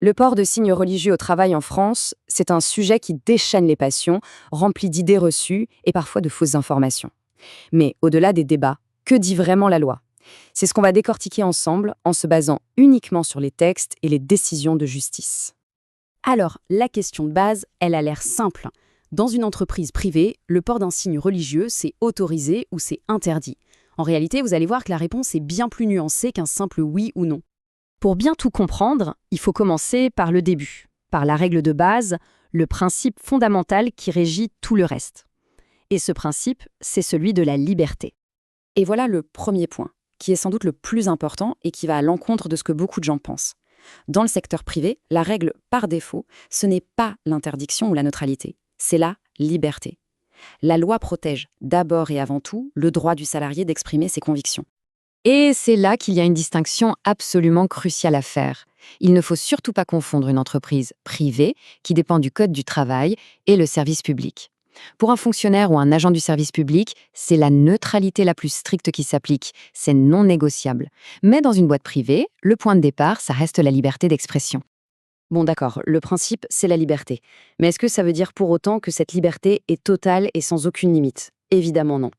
Le port de signes religieux au travail en France, c'est un sujet qui déchaîne les passions, rempli d'idées reçues et parfois de fausses informations. Mais au-delà des débats, que dit vraiment la loi? C'est ce qu'on va décortiquer ensemble en se basant uniquement sur les textes et les décisions de justice. Alors, la question de base, elle a l'air simple. Dans une entreprise privée, le port d'un signe religieux, c'est autorisé ou c'est interdit. En réalité, vous allez voir que la réponse est bien plus nuancée qu'un simple oui ou non. Pour bien tout comprendre, il faut commencer par le début, par la règle de base, le principe fondamental qui régit tout le reste. Et ce principe, c'est celui de la liberté. Et voilà le premier point, qui est sans doute le plus important et qui va à l'encontre de ce que beaucoup de gens pensent. Dans le secteur privé, la règle par défaut, ce n'est pas l'interdiction ou la neutralité, c'est la liberté. La loi protège d'abord et avant tout le droit du salarié d'exprimer ses convictions. Et c'est là qu'il y a une distinction absolument cruciale à faire. Il ne faut surtout pas confondre une entreprise privée, qui dépend du Code du travail, et le service public. Pour un fonctionnaire ou un agent du service public, c'est la neutralité la plus stricte qui s'applique, c'est non négociable. Mais dans une boîte privée, le point de départ, ça reste la liberté d'expression. Bon d'accord, le principe, c'est la liberté. Mais est-ce que ça veut dire pour autant que cette liberté est totale et sans aucune limite? Évidemment non.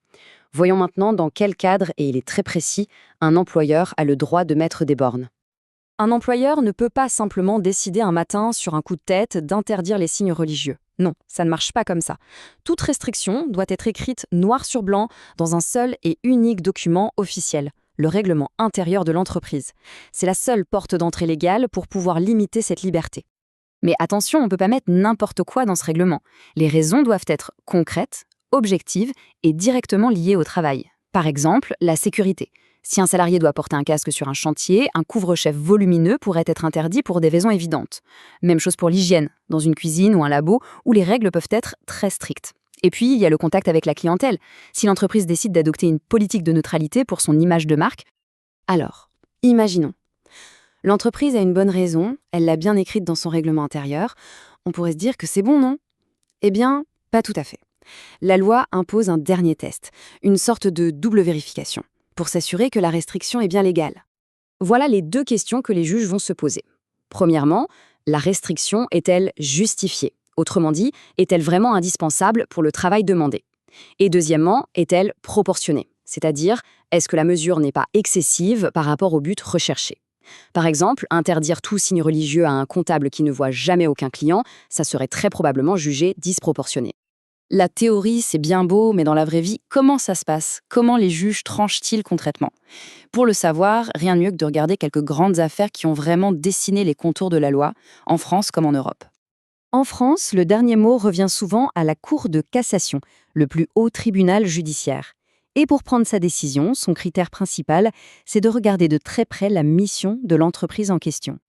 Voyons maintenant dans quel cadre, et il est très précis, un employeur a le droit de mettre des bornes. Un employeur ne peut pas simplement décider un matin, sur un coup de tête, d'interdire les signes religieux. Non, ça ne marche pas comme ça. Toute restriction doit être écrite noir sur blanc dans un seul et unique document officiel, le règlement intérieur de l'entreprise. C'est la seule porte d'entrée légale pour pouvoir limiter cette liberté. Mais attention, on ne peut pas mettre n'importe quoi dans ce règlement. Les raisons doivent être concrètes, objectives et directement liées au travail. Par exemple, la sécurité. Si un salarié doit porter un casque sur un chantier, un couvre-chef volumineux pourrait être interdit pour des raisons évidentes. Même chose pour l'hygiène, dans une cuisine ou un labo, où les règles peuvent être très strictes. Et puis, il y a le contact avec la clientèle. Si l'entreprise décide d'adopter une politique de neutralité pour son image de marque, alors, imaginons. L'entreprise a une bonne raison, elle l'a bien écrite dans son règlement intérieur. On pourrait se dire que c'est bon, non? Eh bien, pas tout à fait. La loi impose un dernier test, une sorte de double vérification, pour s'assurer que la restriction est bien légale. Voilà les deux questions que les juges vont se poser. Premièrement, la restriction est-elle justifiée? Autrement dit, est-elle vraiment indispensable pour le travail demandé? Et deuxièmement, est-elle proportionnée? C'est-à-dire, est-ce que la mesure n'est pas excessive par rapport au but recherché? Par exemple, interdire tout signe religieux à un comptable qui ne voit jamais aucun client, ça serait très probablement jugé disproportionné. La théorie, c'est bien beau, mais dans la vraie vie, comment ça se passe? Comment les juges tranchent-ils concrètement? Pour le savoir, rien de mieux que de regarder quelques grandes affaires qui ont vraiment dessiné les contours de la loi, en France comme en Europe. En France, le dernier mot revient souvent à la Cour de cassation, le plus haut tribunal judiciaire. Et pour prendre sa décision, son critère principal, c'est de regarder de très près la mission de l'entreprise en question.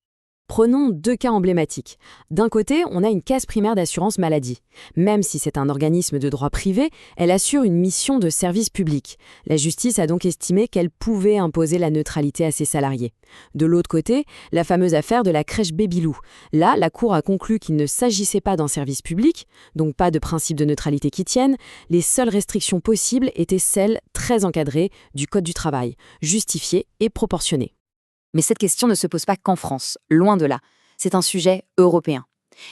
Prenons deux cas emblématiques. D'un côté, on a une caisse primaire d'assurance maladie. Même si c'est un organisme de droit privé, elle assure une mission de service public. La justice a donc estimé qu'elle pouvait imposer la neutralité à ses salariés. De l'autre côté, la fameuse affaire de la crèche Babylou. Là, la Cour a conclu qu'il ne s'agissait pas d'un service public, donc pas de principe de neutralité qui tienne. Les seules restrictions possibles étaient celles très encadrées du Code du travail, justifiées et proportionnées. Mais cette question ne se pose pas qu'en France, loin de là. C'est un sujet européen.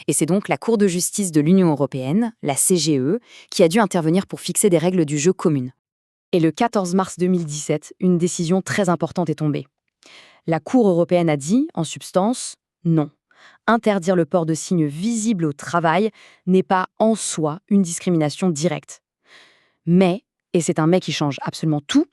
Et c'est donc la Cour de justice de l'Union européenne, la CJUE, qui a dû intervenir pour fixer des règles du jeu communes. Et le 14 mars 2017, une décision très importante est tombée. La Cour européenne a dit, en substance, non. Interdire le port de signes visibles au travail n'est pas en soi une discrimination directe. Mais, et c'est un mais qui change absolument tout,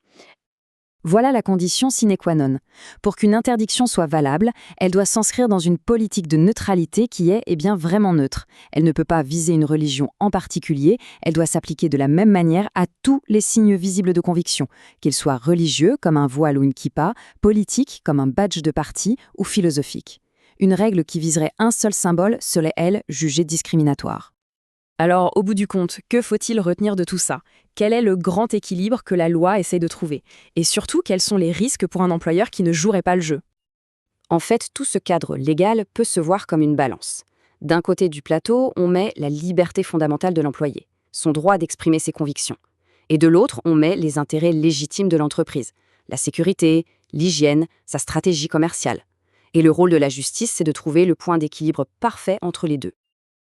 voilà la condition sine qua non. Pour qu'une interdiction soit valable, elle doit s'inscrire dans une politique de neutralité qui est bien vraiment neutre. Elle ne peut pas viser une religion en particulier, elle doit s'appliquer de la même manière à tous les signes visibles de conviction, qu'ils soient religieux comme un voile ou une kippa, politiques comme un badge de parti ou philosophiques. Une règle qui viserait un seul symbole serait, elle, jugée discriminatoire. Alors, au bout du compte, que faut-il retenir de tout ça? Quel est le grand équilibre que la loi essaie de trouver? Et surtout, quels sont les risques pour un employeur qui ne jouerait pas le jeu? En fait, tout ce cadre légal peut se voir comme une balance. D'un côté du plateau, on met la liberté fondamentale de l'employé, son droit d'exprimer ses convictions. Et de l'autre, on met les intérêts légitimes de l'entreprise, la sécurité, l'hygiène, sa stratégie commerciale. Et le rôle de la justice, c'est de trouver le point d'équilibre parfait entre les deux.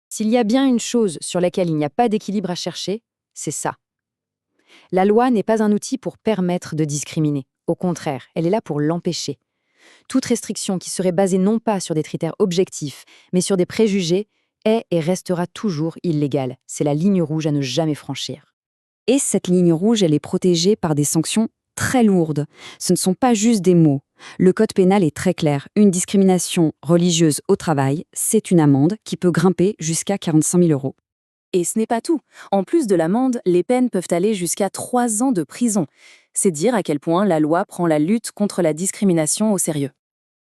S'il y a bien une chose sur laquelle il n'y a pas d'équilibre à chercher, c'est ça. La loi n'est pas un outil pour permettre de discriminer. Au contraire, elle est là pour l'empêcher. Toute restriction qui serait basée non pas sur des critères objectifs, mais sur des préjugés, est et restera toujours illégale. C'est la ligne rouge à ne jamais franchir. Et cette ligne rouge, elle est protégée par des sanctions très lourdes. Ce ne sont pas juste des mots. Le code pénal est très clair. Une discrimination religieuse au travail, c'est une amende qui peut grimper jusqu'à 45 000 euros. Et ce n'est pas tout. En plus de l'amende, les peines peuvent aller jusqu'à 3 ans de prison. C'est dire à quel point la loi prend la lutte contre la discrimination au sérieux.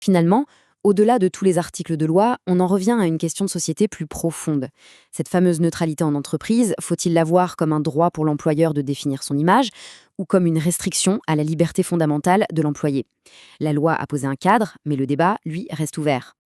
Finalement, au-delà de tous les articles de loi, on en revient à une question de société plus profonde. Cette fameuse neutralité en entreprise, faut-il la voir comme un droit pour l'employeur de définir son image ou comme une restriction à la liberté fondamentale de l'employé? La loi a posé un cadre, mais le débat, lui, reste ouvert.